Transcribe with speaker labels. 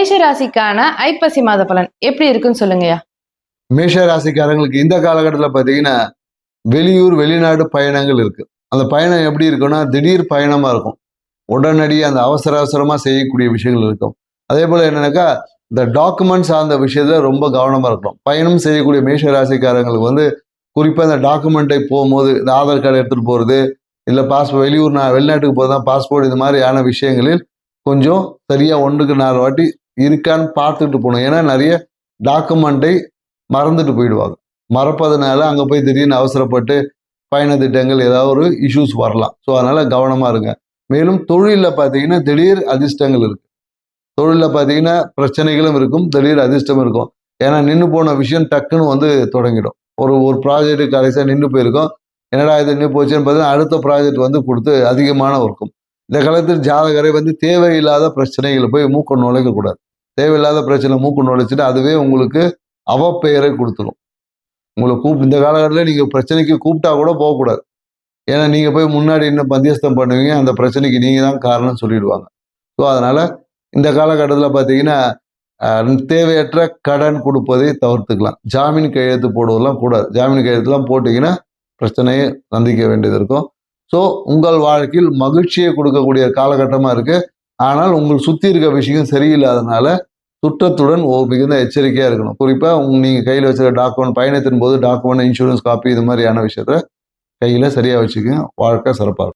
Speaker 1: மேஷ ராசிக்கான ஐப்பசி மாத பலன் எப்படி இருக்குன்னு சொல்லுங்கய்யா.
Speaker 2: மேஷ ராசிக்காரங்களுக்கு இந்த காலகட்டத்தில் பார்த்தீங்கன்னா வெளியூர் வெளிநாடு பயணங்கள் இருக்கு. அந்த பயணம் எப்படி இருக்குன்னா திடீர் பயணமா இருக்கும். உடனடியாக அந்த அவசர அவசரமா செய்யக்கூடிய விஷயங்கள் இருக்கும். அதே போல என்னன்னாக்கா இந்த டாக்குமெண்ட் சார்ந்த விஷயத்துல ரொம்ப கவனமா இருக்கணும். பயணம் செய்யக்கூடிய மேஷ ராசிக்காரங்களுக்கு குறிப்பாக இந்த டாக்குமெண்ட்டை போகும்போது இந்த ஆதார் கார்டு எடுத்துகிட்டு போகிறது, இல்லை வெளிநாட்டுக்கு போகிறதா பாஸ்போர்ட், இது மாதிரியான விஷயங்களில் கொஞ்சம் சரியாக 1க்கு 4 வாட்டி இருக்கான்னு பார்த்துட்டு போகணும். ஏன்னா நிறைய டாக்குமெண்ட்டை மறந்துட்டு போயிடுவாங்க. மறப்பதனால அங்கே போய் திடீர்னு அவசரப்பட்டு பயண திட்டங்கள் ஏதாவது ஒரு இஷ்யூஸ் வரலாம். ஸோ அதனால் கவனமாக இருங்க. மேலும் தொழிலில் பார்த்தீங்கன்னா திடீர் அதிர்ஷ்டங்கள் இருக்குது. தொழிலில் பார்த்தீங்கன்னா பிரச்சனைகளும் இருக்கும், திடீர் அதிர்ஷ்டம் இருக்கும். ஏன்னா நின்று போன விஷயம் டக்குன்னு தொடங்கிடும். ஒரு ப்ராஜெக்ட் கடைசியாக நின்று போயிருக்கும். என்னடா இது நின்று போச்சுன்னு பார்த்தீங்கன்னா அடுத்த ப்ராஜெக்ட் கொடுத்து அதிகமான இருக்கும். இந்த காலத்தில் ஜாதகரை தேவையில்லாத பிரச்சனைகளை போய் மூக்க நுழைக்கக்கூடாது. தேவையில்லாத பிரச்சனை மூக்கு நுழைச்சிட்டு அதுவே உங்களுக்கு அவப்பெயரை கொடுத்துரும். உங்களை இந்த காலகட்டத்தில் நீங்கள் பிரச்சனைக்கு கூப்பிட்டா கூட போகக்கூடாது. ஏன்னா நீங்கள் போய் முன்னாடி இன்னும் மத்தியஸ்தம் பண்ணுவீங்க, அந்த பிரச்சனைக்கு நீங்கள் தான் காரணம் சொல்லிடுவாங்க. ஸோ அதனால் இந்த காலகட்டத்தில் பார்த்தீங்கன்னா தேவையற்ற கடன் கொடுப்பதை தவிர்த்துக்கலாம். ஜாமீன் கையெழுத்து போடுவதெல்லாம் கூடாது. ஜாமீன் கையெழுத்துலாம் போட்டிங்கன்னா பிரச்சனையை சந்திக்க வேண்டியது இருக்கும். ஸோ உங்கள் வாழ்க்கையில் மகிழ்ச்சியை கொடுக்கக்கூடிய காலகட்டமாக இருக்குது. ஆனால் உங்கள் சுற்றி இருக்க விஷயம் சரியில்லாதனால சுற்றத்துடன் மிகுந்த எச்சரிக்கையாக இருக்கணும். குறிப்பாக நீங்கள் கையில் வச்சுருக்க டாக்குமெண்ட், பயணத்தின் போது டாக்குமெண்ட், இன்சூரன்ஸ் காப்பி, இது மாதிரியான விஷயத்த கையில் சரியாக வச்சுக்கோங்க. வாழ்க்கை சிறப்பாக இருக்கும்.